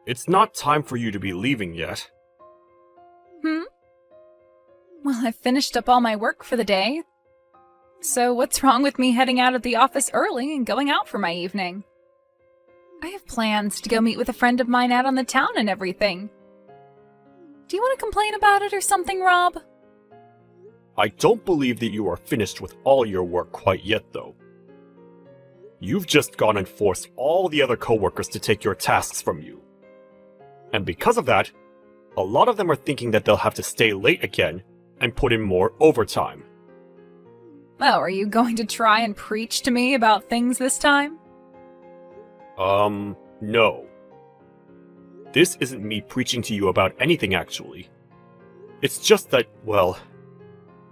It's not time for you to be leaving yet. Well, I've finished up all my work for the day. So what's wrong with me heading out of the office early and going out for my evening? I have plans to go meet with a friend of mine out on the town and everything. Do you want to complain about it or something, Rob? I don't believe that you are finished with all your work quite yet, though. You've just gone and forced all the other coworkers to take your tasks from you. And because of that, a lot of them are thinking that they'll have to stay late again and put in more overtime. Oh, are you going to try and preach to me about things this time? No. This isn't me preaching to you about anything, actually. It's just that, well,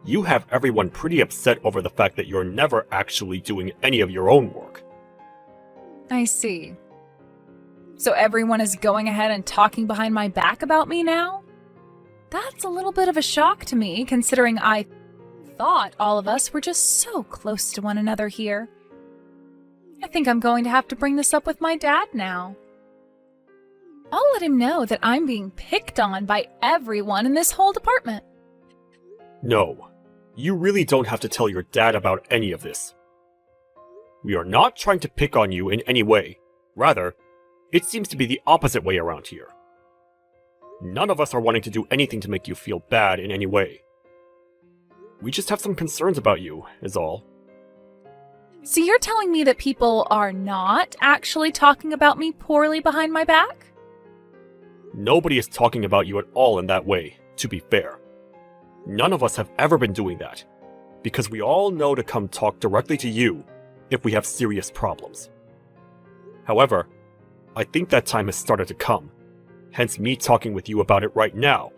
you have everyone pretty upset over the fact that you're never actually doing any of your own work. I see. So everyone is going ahead and talking behind my back about me now? That's a little bit of a shock to me, considering I thought all of us were just so close to one another here. I think I'm going to have to bring this up with my dad now. I'll let him know that I'm being picked on by everyone in this whole department. No, you really don't have to tell your dad about any of this. We are not trying to pick on you in any way. Rather, it seems to be the opposite way around here. None of us are wanting to do anything to make you feel bad in any way. We just have some concerns about you, is all. So you're telling me that people are not actually talking about me poorly behind my back? Nobody is talking about you at all in that way, to be fair. None of us have ever been doing that, because we all know to come talk directly to you if we have serious problems. However, I think that time has started to come, hence me talking with you about it right now.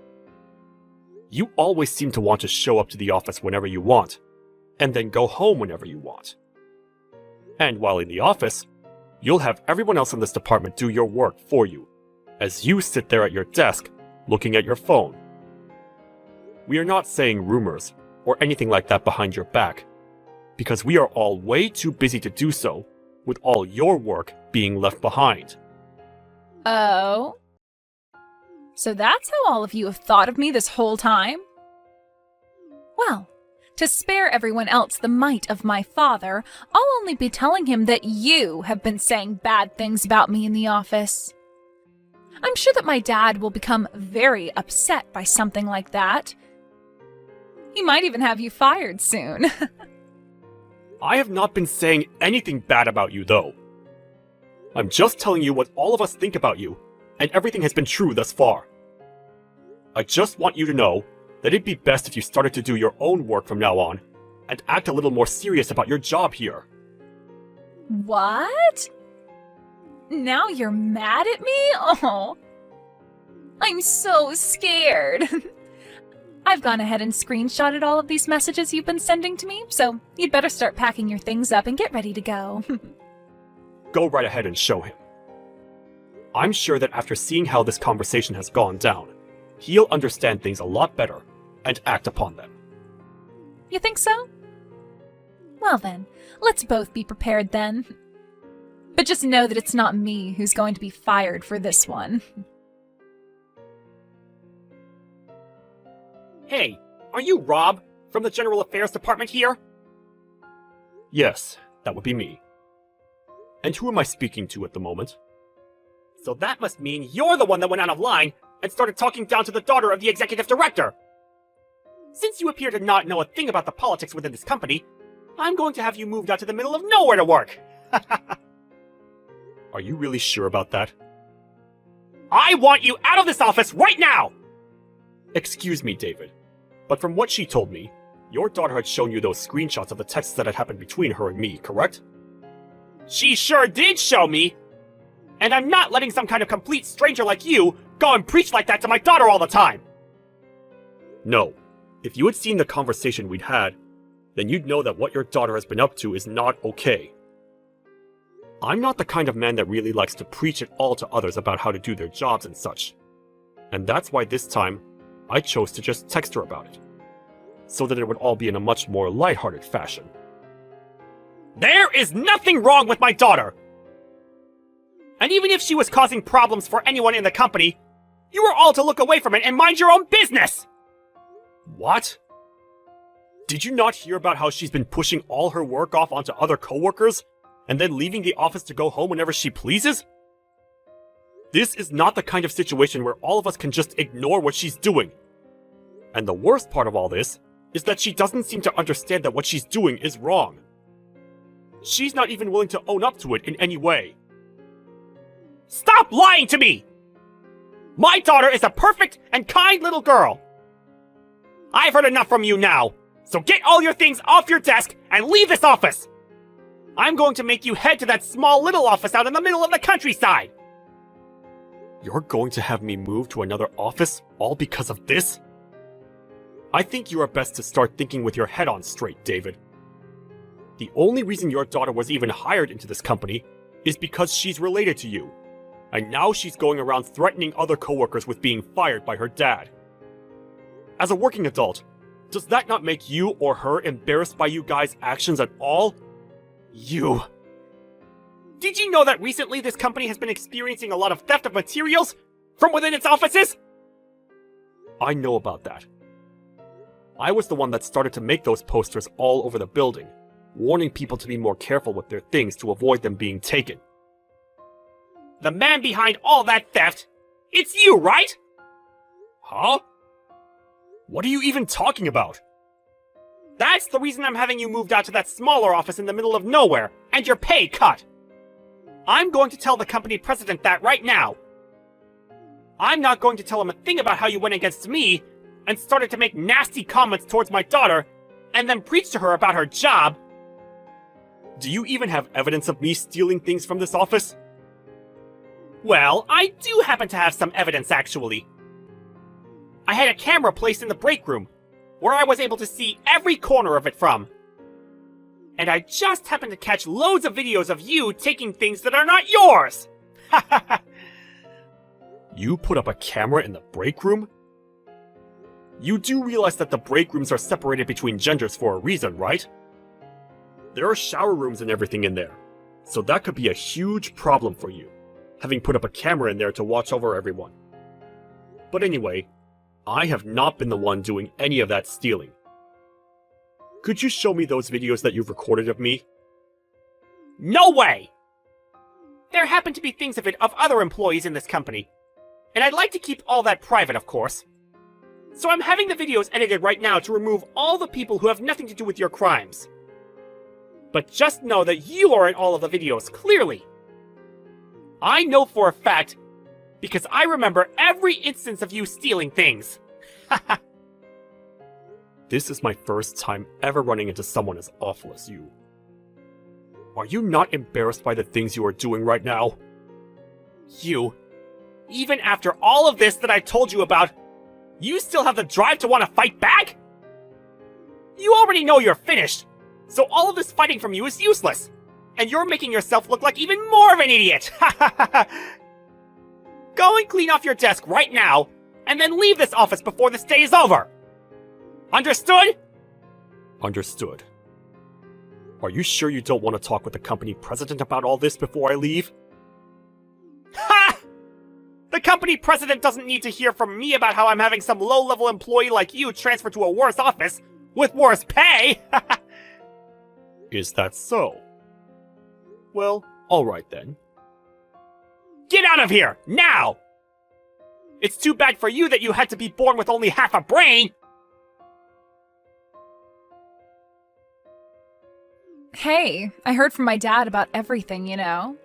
You always seem to want to show up to the office whenever you want, and then go home whenever you want. And while in the office, you'll have everyone else in this department do your work for you, as you sit there at your desk, looking at your phone. We are not saying rumors or anything like that behind your back, because we are all way too busy to do so, with all your work being left behind. Oh? So that's how all of you have thought of me this whole time? Well, to spare everyone else the might of my father, I'll only be telling him that you have been saying bad things about me in the office. I'm sure that my dad will become very upset by something like that. He might even have you fired soon. I have not been saying anything bad about you, though. I'm just telling you what all of us think about you, and everything has been true thus far. I just want you to know that it'd be best if you started to do your own work from now on, and act a little more serious about your job here. What? Now you're mad at me? Oh, I'm so scared. I've gone ahead and screenshotted all of these messages you've been sending to me, so you'd better start packing your things up and get ready to go. Go right ahead and show him. I'm sure that after seeing how this conversation has gone down, he'll understand things a lot better and act upon them. You think so? Well then, let's both be prepared then. But just know that it's not me who's going to be fired for this one. Hey, are you Rob from the General Affairs Department here? Yes, that would be me. And who am I speaking to at the moment? So that must mean you're the one that went out of line and started talking down to the daughter of the executive director. Since you appear to not know a thing about the politics within this company, I'm going to have you moved out to the middle of nowhere to work. Are you really sure about that? I want you out of this office right now! Excuse me, David, but from what she told me, your daughter had shown you those screenshots of the texts that had happened between her and me, correct? She sure did show me! And I'm not letting some kind of complete stranger like you go and preach like that to my daughter all the time! No, if you had seen the conversation we'd had, then you'd know that what your daughter has been up to is not okay. I'm not the kind of man that really likes to preach at all to others about how to do their jobs and such. And that's why this time, I chose to just text her about it, so that it would all be in a much more lighthearted fashion. There is nothing wrong with my daughter! And even if she was causing problems for anyone in the company, you were all to look away from it and mind your own business! What? Did you not hear about how she's been pushing all her work off onto other coworkers, and then leaving the office to go home whenever she pleases? This is not the kind of situation where all of us can just ignore what she's doing. And the worst part of all this is that she doesn't seem to understand that what she's doing is wrong. She's not even willing to own up to it in any way. Stop lying to me! My daughter is a perfect and kind little girl. I've heard enough from you now, so get all your things off your desk and leave this office! I'm going to make you head to that small little office out in the middle of the countryside! You're going to have me move to another office all because of this? I think you are best to start thinking with your head on straight, David. The only reason your daughter was even hired into this company is because she's related to you. And now she's going around threatening other coworkers with being fired by her dad. As a working adult, does that not make you or her embarrassed by you guys' actions at all? You. Did you know that recently this company has been experiencing a lot of theft of materials from within its offices? I know about that. I was the one that started to make those posters all over the building, warning people to be more careful with their things to avoid them being taken. The man behind all that theft, it's you, right? Huh? What are you even talking about? That's the reason I'm having you moved out to that smaller office in the middle of nowhere, and your pay cut. I'm going to tell the company president that right now. I'm not going to tell him a thing about how you went against me, and started to make nasty comments towards my daughter, and then preach to her about her job. Do you even have evidence of me stealing things from this office? Well, I do happen to have some evidence, actually. I had a camera placed in the break room, where I was able to see every corner of it from. And I just happened to catch loads of videos of you taking things that are not yours! You put up a camera in the break room? You do realize that the break rooms are separated between genders for a reason, right? There are shower rooms and everything in there, so that could be a huge problem for you, having put up a camera in there to watch over everyone. But anyway, I have not been the one doing any of that stealing. Could you show me those videos that you've recorded of me? No way! There happen to be things of it of other employees in this company, and I'd like to keep all that private, of course. So I'm having the videos edited right now to remove all the people who have nothing to do with your crimes. But just know that you are in all of the videos, clearly. I know for a fact, because I remember every instance of you stealing things. This is my first time ever running into someone as awful as you. Are you not embarrassed by the things you are doing right now? You, even after all of this that I told you about, you still have the drive to want to fight back? You already know you're finished, so all of this fighting from you is useless, and you're making yourself look like even more of an idiot! Go and clean off your desk right now, and then leave this office before this day is over! Understood? Understood. Are you sure you don't want to talk with the company president about all this before I leave? Ha! The company president doesn't need to hear from me about how I'm having some low-level employee like you transferred to a worse office with worse pay! Is that so? Well, alright then. Get out of here, now! It's too bad for you that you had to be born with only half a brain! Hey, I heard from my dad about everything, you know.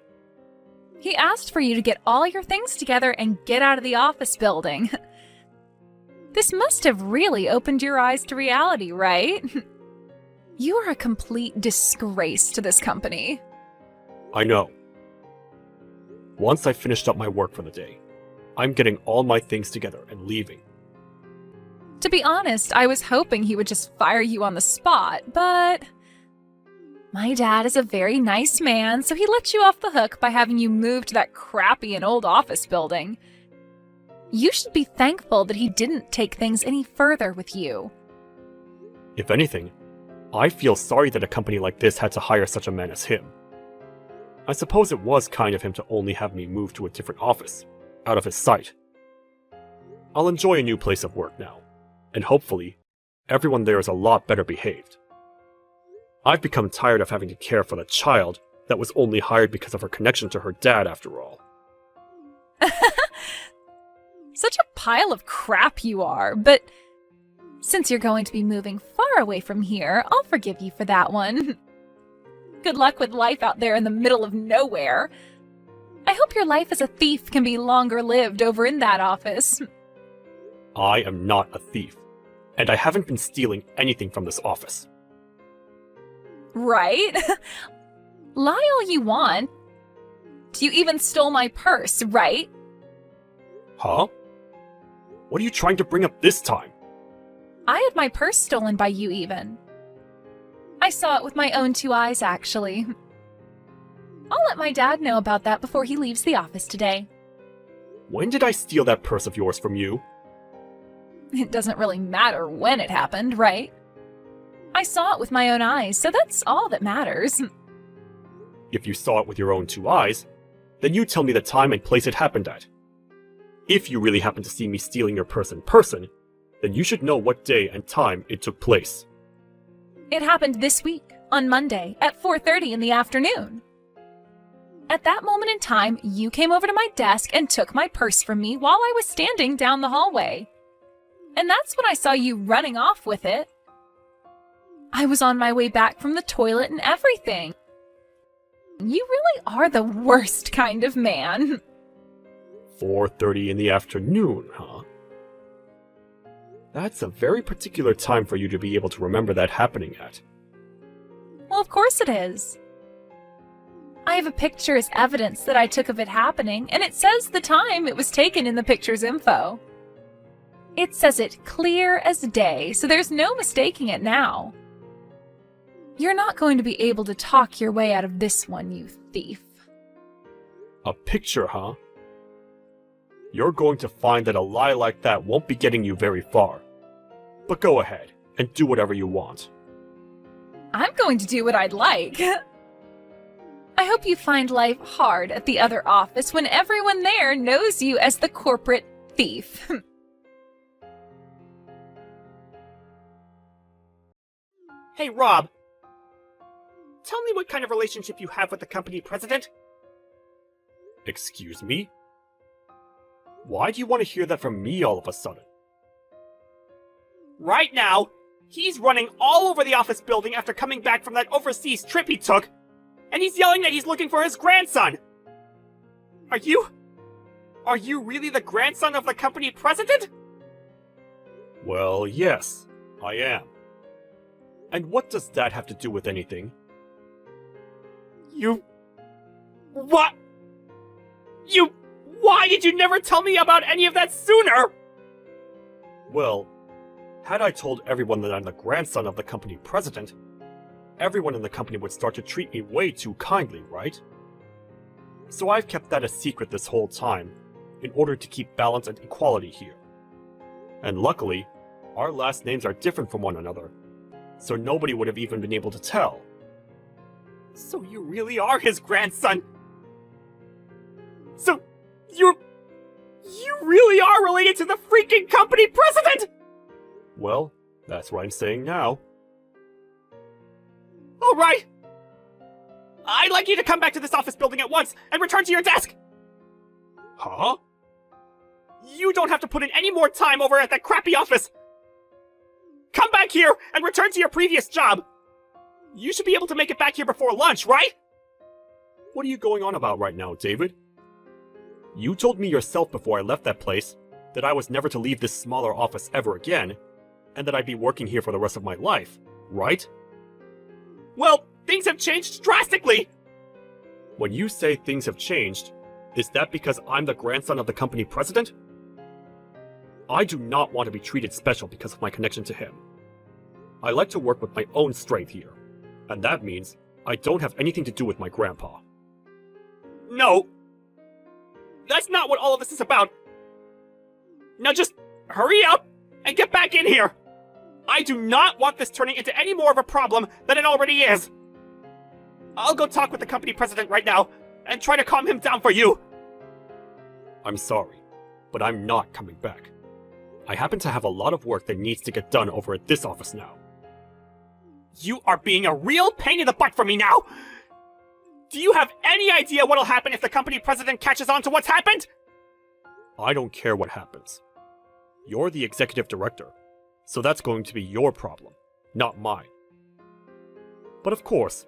He asked for you to get all your things together and get out of the office building. This must have really opened your eyes to reality, right? You are a complete disgrace to this company. I know. Once I finished up my work for the day, I'm getting all my things together and leaving. To be honest, I was hoping he would just fire you on the spot, but my dad is a very nice man, so he let you off the hook by having you move to that crappy and old office building. You should be thankful that he didn't take things any further with you. If anything, I feel sorry that a company like this had to hire such a man as him. I suppose it was kind of him to only have me move to a different office, out of his sight. I'll enjoy a new place of work now, and hopefully, everyone there is a lot better behaved. I've become tired of having to care for the child that was only hired because of her connection to her dad after all. Such a pile of crap you are, but since you're going to be moving far away from here, I'll forgive you for that one. Good luck with life out there in the middle of nowhere. I hope your life as a thief can be longer lived over in that office. I am not a thief, and I haven't been stealing anything from this office. Right? Lie all you want. You even stole my purse, right? Huh? What are you trying to bring up this time? I had my purse stolen by you even. I saw it with my own 2 eyes, actually. I'll let my dad know about that before he leaves the office today. When did I steal that purse of yours from you? It doesn't really matter when it happened, right? I saw it with my own eyes, so that's all that matters. If you saw it with your own 2 eyes, then you tell me the time and place it happened at. If you really happen to see me stealing your purse in person, then you should know what day and time it took place. It happened this week, on Monday, at 4:30 in the afternoon. At that moment in time, you came over to my desk and took my purse from me while I was standing down the hallway. And that's when I saw you running off with it. I was on my way back from the toilet and everything. You really are the worst kind of man. 4:30 in the afternoon, huh? That's a very particular time for you to be able to remember that happening at. Well, of course it is. I have a picture as evidence that I took of it happening, and it says the time it was taken in the picture's info. It says it clear as day, so there's no mistaking it now. You're not going to be able to talk your way out of this one, you thief. A picture, huh? You're going to find that a lie like that won't be getting you very far. But go ahead, and do whatever you want. I'm going to do what I'd like. I hope you find life hard at the other office when everyone there knows you as the corporate thief. Hey, Rob. Tell me what kind of relationship you have with the company president? Excuse me? Why do you want to hear that from me all of a sudden? Right now, he's running all over the office building after coming back from that overseas trip he took, and he's yelling that he's looking for his grandson. Are you really the grandson of the company president? Well, yes, I am. And what does that have to do with anything? What? Why did you never tell me about any of that sooner? Well, had I told everyone that I'm the grandson of the company president, everyone in the company would start to treat me way too kindly, right? So I've kept that a secret this whole time, in order to keep balance and equality here. And luckily, our last names are different from one another, so nobody would have even been able to tell. So you really are his grandson? So, you really are related to the freaking company president? Well, that's what I'm saying now. Alright. I'd like you to come back to this office building at once and return to your desk. Huh? You don't have to put in any more time over at that crappy office. Come back here and return to your previous job. You should be able to make it back here before lunch, right? What are you going on about right now, David? You told me yourself before I left that place that I was never to leave this smaller office ever again, and that I'd be working here for the rest of my life, right? Well, things have changed drastically. When you say things have changed, is that because I'm the grandson of the company president? I do not want to be treated special because of my connection to him. I like to work with my own strength here, and that means I don't have anything to do with my grandpa. No. That's not what all of this is about. Now just hurry up and get back in here. I do not want this turning into any more of a problem than it already is. I'll go talk with the company president right now and try to calm him down for you. I'm sorry, but I'm not coming back. I happen to have a lot of work that needs to get done over at this office now. You are being a real pain in the butt for me now! Do you have any idea what'll happen if the company president catches on to what's happened? I don't care what happens. You're the executive director, so that's going to be your problem, not mine. But of course,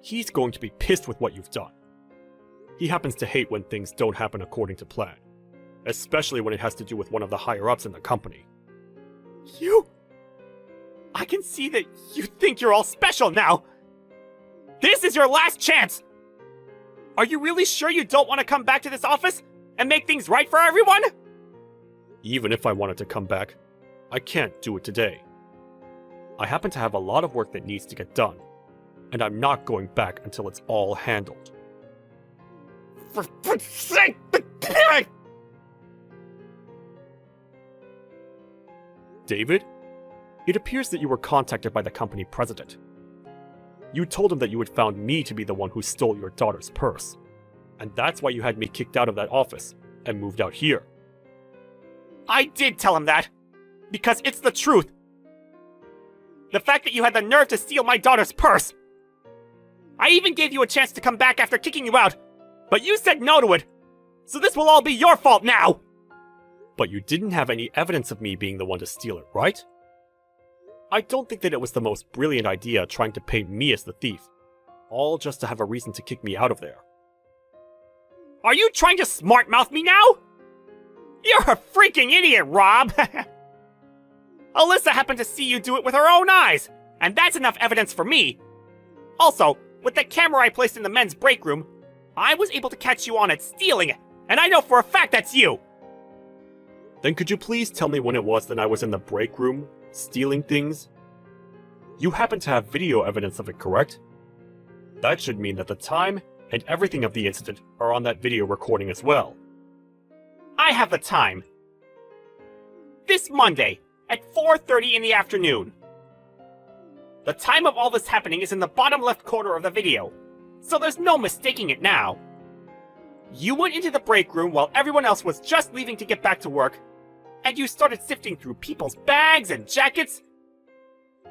he's going to be pissed with what you've done. He happens to hate when things don't happen according to plan, especially when it has to do with one of the higher-ups in the company. I can see that you think you're all special now! This is your last chance! Are you really sure you don't want to come back to this office and make things right for everyone? Even if I wanted to come back, I can't do it today. I happen to have a lot of work that needs to get done, and I'm not going back until it's all handled. For fuck's sake! David, it appears that you were contacted by the company president. You told him that you had found me to be the one who stole your daughter's purse, and that's why you had me kicked out of that office and moved out here. I did tell him that, because it's the truth. The fact that you had the nerve to steal my daughter's purse. I even gave you a chance to come back after kicking you out, but you said no to it, so this will all be your fault now! But you didn't have any evidence of me being the one to steal it, right? I don't think that it was the most brilliant idea trying to paint me as the thief, all just to have a reason to kick me out of there. Are you trying to smart-mouth me now? You're a freaking idiot, Rob! Alyssa happened to see you do it with her own eyes, and that's enough evidence for me. Also, with the camera I placed in the men's break room, I was able to catch you on it stealing it, and I know for a fact that's you! Then could you please tell me when it was that I was in the break room, stealing things? You happen to have video evidence of it, correct? That should mean that the time and everything of the incident are on that video recording as well. I have the time. This Monday, at 4:30 in the afternoon. The time of all this happening is in the bottom left corner of the video, so there's no mistaking it now. You went into the break room while everyone else was just leaving to get back to work, and you started sifting through people's bags and jackets.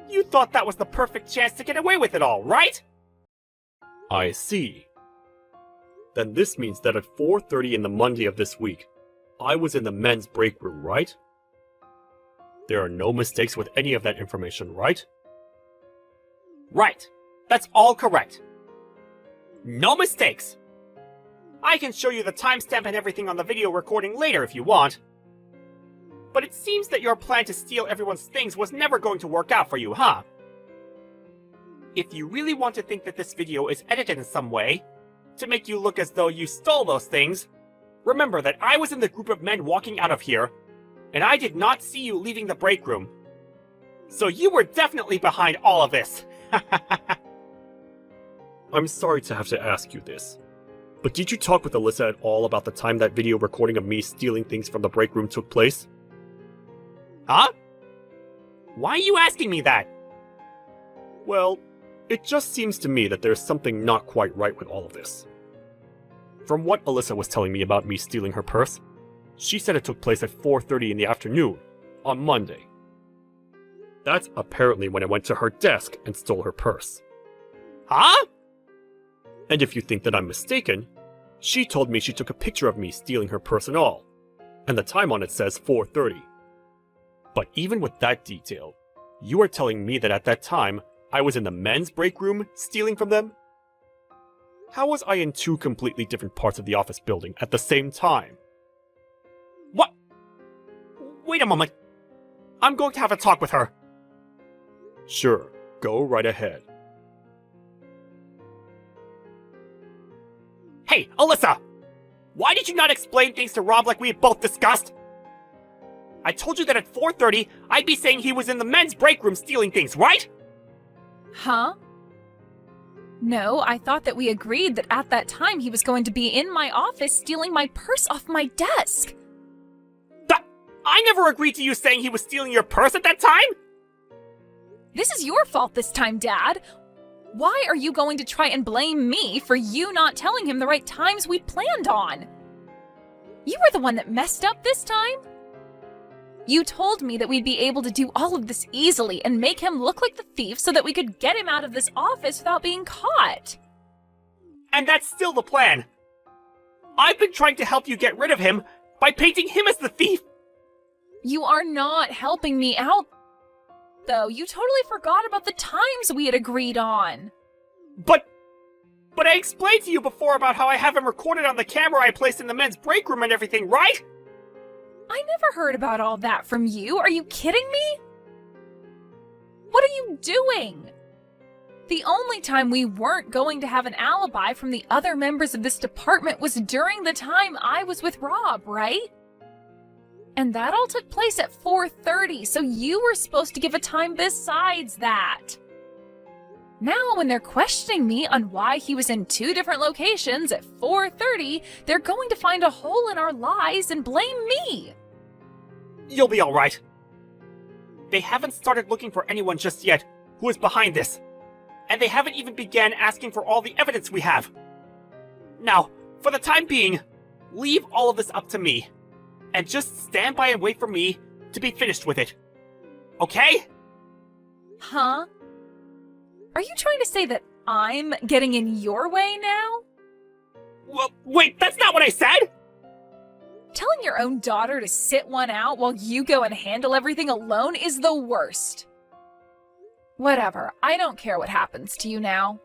You thought that was the perfect chance to get away with it all, right? I see. Then this means that at 4:30 in the Monday of this week, I was in the men's break room, right? There are no mistakes with any of that information, right? Right. That's all correct. No mistakes. I can show you the timestamp and everything on the video recording later if you want. But it seems that your plan to steal everyone's things was never going to work out for you, huh? If you really want to think that this video is edited in some way, to make you look as though you stole those things, remember that I was in the group of men walking out of here, and I did not see you leaving the break room. So you were definitely behind all of this. I'm sorry to have to ask you this, but did you talk with Alyssa at all about the time that video recording of me stealing things from the break room took place? Huh? Why are you asking me that? Well, it just seems to me that there's something not quite right with all of this. From what Alyssa was telling me about me stealing her purse, she said it took place at 4:30 in the afternoon, on Monday. That's apparently when I went to her desk and stole her purse. Huh? And if you think that I'm mistaken, she told me she took a picture of me stealing her purse and all, and the time on it says 4:30. But even with that detail, you are telling me that at that time, I was in the men's break room stealing from them? How was I in two completely different parts of the office building at the same time? What? Wait a moment. I'm going to have a talk with her. Sure, go right ahead. Hey, Alyssa! Why did you not explain things to Rob like we had both discussed? I told you that at 4:30, I'd be saying he was in the men's break room stealing things, right? Huh? No, I thought that we agreed that at that time he was going to be in my office stealing my purse off my desk. I never agreed to you saying he was stealing your purse at that time! This is your fault this time, Dad. Why are you going to try and blame me for you not telling him the right times we'd planned on? You were the one that messed up this time. You told me that we'd be able to do all of this easily and make him look like the thief so that we could get him out of this office without being caught. And that's still the plan. I've been trying to help you get rid of him by painting him as the thief. You are not helping me out, though. You totally forgot about the times we had agreed on. But I explained to you before about how I have him recorded on the camera I placed in the men's break room and everything, right? I never heard about all that from you. Are you kidding me? What are you doing? The only time we weren't going to have an alibi from the other members of this department was during the time I was with Rob, right? And that all took place at 4:30, so you were supposed to give a time besides that. Now, when they're questioning me on why he was in 2 different locations at 4:30, they're going to find a hole in our lies and blame me. You'll be alright. They haven't started looking for anyone just yet who is behind this. And they haven't even began asking for all the evidence we have. Now, for the time being, leave all of this up to me. And just stand by and wait for me to be finished with it. Okay? Huh? Are you trying to say that I'm getting in your way now? Well, wait, that's not what I said! Telling your own daughter to sit one out while you go and handle everything alone is the worst. Whatever, I don't care what happens to you now.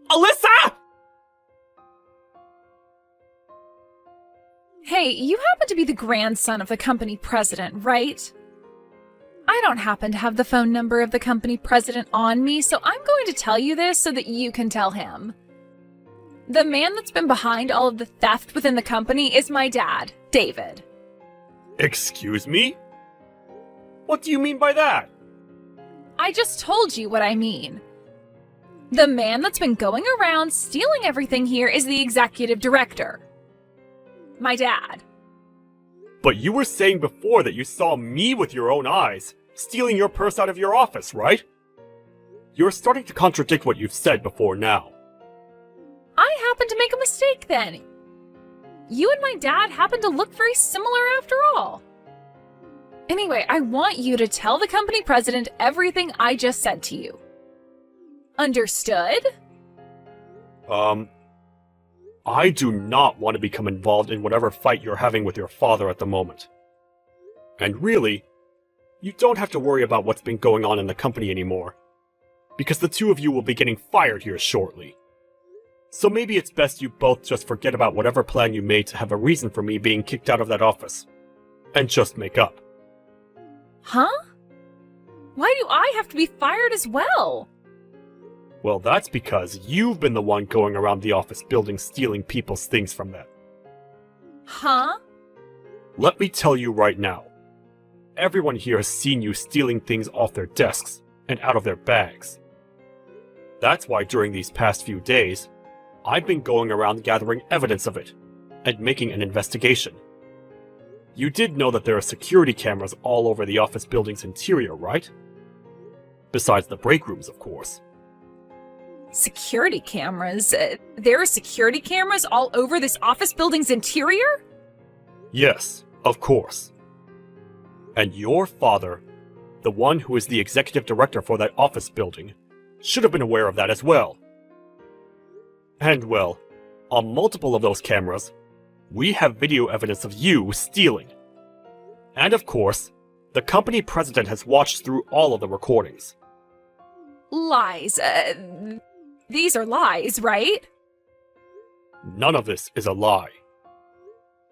Alyssa! Hey, you happen to be the grandson of the company president, right? I don't happen to have the phone number of the company president on me, so I'm going to tell you this so that you can tell him. The man that's been behind all of the theft within the company is my dad, David. Excuse me? What do you mean by that? I just told you what I mean. The man that's been going around stealing everything here is the executive director. My dad. But you were saying before that you saw me with your own eyes, stealing your purse out of your office, right? You're starting to contradict what you've said before now. I happened to make a mistake then. You and my dad happen to look very similar after all. Anyway, I want you to tell the company president everything I just said to you. Understood? I do not want to become involved in whatever fight you're having with your father at the moment. And really, you don't have to worry about what's been going on in the company anymore, because the 2 of you will be getting fired here shortly. So maybe it's best you both just forget about whatever plan you made to have a reason for me being kicked out of that office, and just make up. Huh? Why do I have to be fired as well? Well, that's because you've been the one going around the office building stealing people's things from them. Huh? Let me tell you right now. Everyone here has seen you stealing things off their desks and out of their bags. That's why during these past few days, I've been going around gathering evidence of it and making an investigation. You did know that there are security cameras all over the office building's interior, right? Besides the break rooms, of course. Security cameras? There are security cameras all over this office building's interior? Yes, of course. And your father, the one who is the executive director for that office building, should have been aware of that as well. And well, on multiple of those cameras, we have video evidence of you stealing. And of course, the company president has watched through all of the recordings. Lies. These are lies, right? None of this is a lie.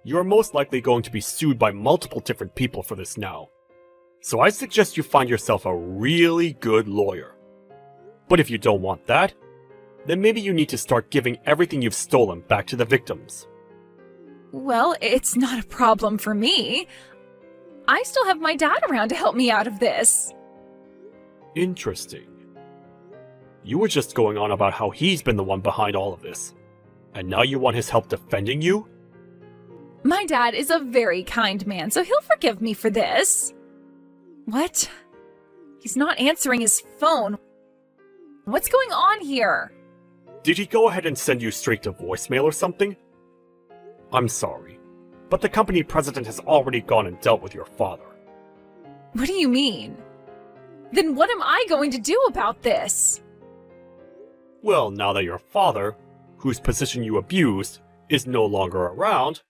You're most likely going to be sued by multiple different people for this now. So I suggest you find yourself a really good lawyer. But if you don't want that, then maybe you need to start giving everything you've stolen back to the victims. Well, it's not a problem for me. I still have my dad around to help me out of this. Interesting. You were just going on about how he's been the one behind all of this. And now you want his help defending you? My dad is a very kind man, so he'll forgive me for this. What? He's not answering his phone. What's going on here? Did he go ahead and send you straight to voicemail or something? I'm sorry, but the company president has already gone and dealt with your father. What do you mean? Then what am I going to do about this? Well, now that your father, whose position you abused, is no longer around,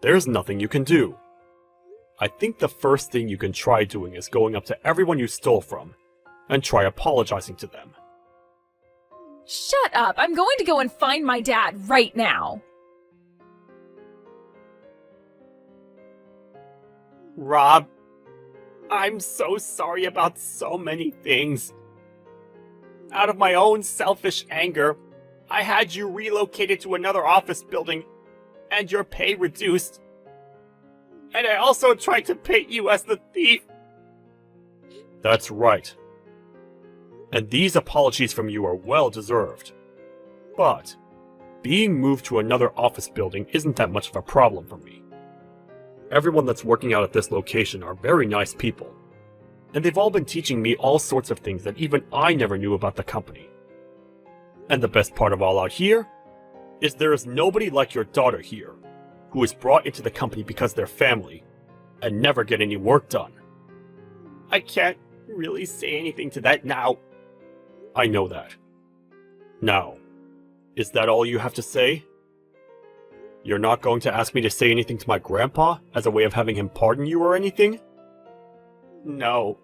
there's nothing you can do. I think the first thing you can try doing is going up to everyone you stole from and try apologizing to them. Shut up! I'm going to go and find my dad right now! Rob, I'm so sorry about so many things. Out of my own selfish anger, I had you relocated to another office building and your pay reduced. And I also tried to paint you as the thief. That's right. And these apologies from you are well deserved. But being moved to another office building isn't that much of a problem for me. Everyone that's working out at this location are very nice people, and they've all been teaching me all sorts of things that even I never knew about the company. And the best part of all out here is there is nobody like your daughter here, who is brought into the company because they're family, and never get any work done. I can't really say anything to that now. I know that. Now, is that all you have to say? You're not going to ask me to say anything to my grandpa as a way of having him pardon you or anything? No.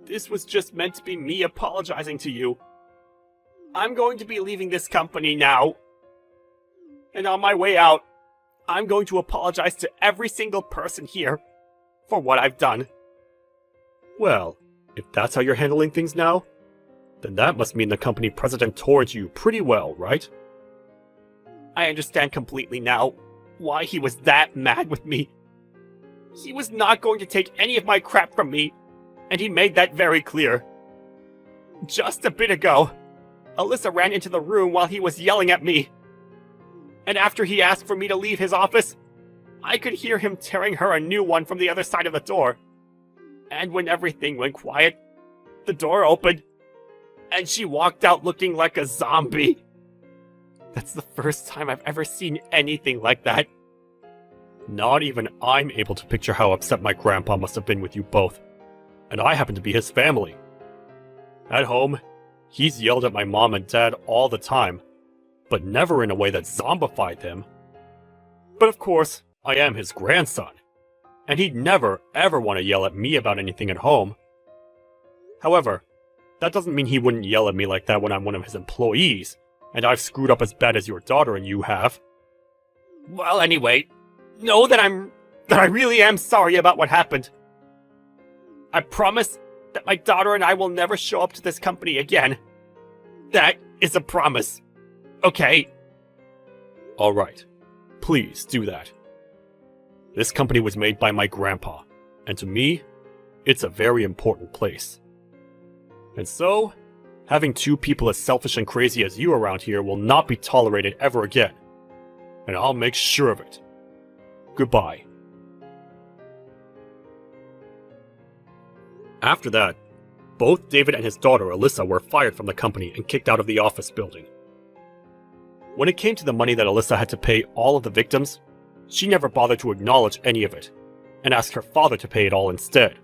This was just meant to be me apologizing to you. I'm going to be leaving this company now. And on my way out, I'm going to apologize to every single person here for what I've done. Well, if that's how you're handling things now, then that must mean the company president towards you pretty well, right? I understand completely now why he was that mad with me. He was not going to take any of my crap from me, and he made that very clear. Just a bit ago, Alyssa ran into the room while he was yelling at me. And after he asked for me to leave his office, I could hear him tearing her a new one from the other side of the door. And when everything went quiet, the door opened, and she walked out looking like a zombie. That's the first time I've ever seen anything like that. Not even I'm able to picture how upset my grandpa must have been with you both. And I happen to be his family. At home, he's yelled at my mom and dad all the time, but never in a way that zombified them. But of course, I am his grandson, and he'd never ever want to yell at me about anything at home. However, that doesn't mean he wouldn't yell at me like that when I'm one of his employees, and I've screwed up as bad as your daughter and you have. Well, anyway, know that I really am sorry about what happened. I promise that my daughter and I will never show up to this company again. That is a promise. Okay? Alright, please do that. This company was made by my grandpa, and to me, it's a very important place. And so, having two people as selfish and crazy as you around here will not be tolerated ever again. And I'll make sure of it. Goodbye. After that, both David and his daughter Alyssa were fired from the company and kicked out of the office building. When it came to the money that Alyssa had to pay all of the victims, she never bothered to acknowledge any of it, and asked her father to pay it all instead.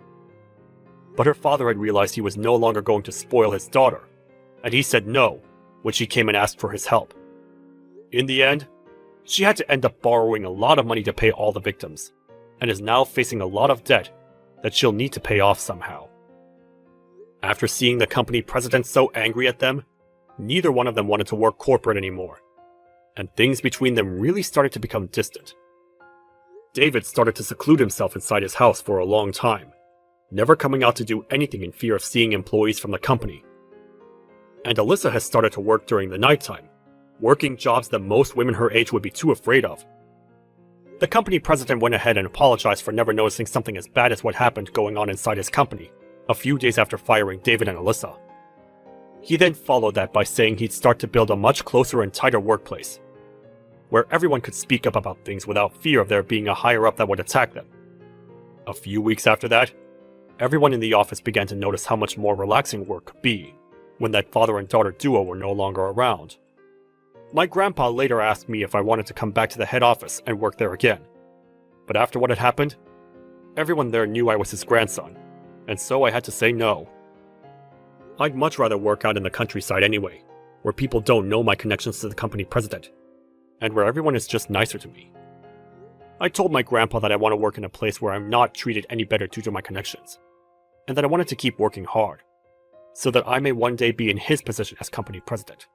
But her father had realized he was no longer going to spoil his daughter, and he said no when she came and asked for his help. In the end, she had to end up borrowing a lot of money to pay all the victims, and is now facing a lot of debt that she'll need to pay off somehow. After seeing the company president so angry at them, neither one of them wanted to work corporate anymore, and things between them really started to become distant. David started to seclude himself inside his house for a long time, never coming out to do anything in fear of seeing employees from the company. And Alyssa has started to work during the nighttime, working jobs that most women her age would be too afraid of. The company president went ahead and apologized for never noticing something as bad as what happened going on inside his company, a few days after firing David and Alyssa. He then followed that by saying he'd start to build a much closer and tighter workplace, where everyone could speak up about things without fear of there being a higher-up that would attack them. A few weeks after that, everyone in the office began to notice how much more relaxing work could be, when that father and daughter duo were no longer around. My grandpa later asked me if I wanted to come back to the head office and work there again. But after what had happened, everyone there knew I was his grandson, and so I had to say no. I'd much rather work out in the countryside anyway, where people don't know my connections to the company president, and where everyone is just nicer to me. I told my grandpa that I want to work in a place where I'm not treated any better due to my connections, and that I wanted to keep working hard, so that I may one day be in his position as company president.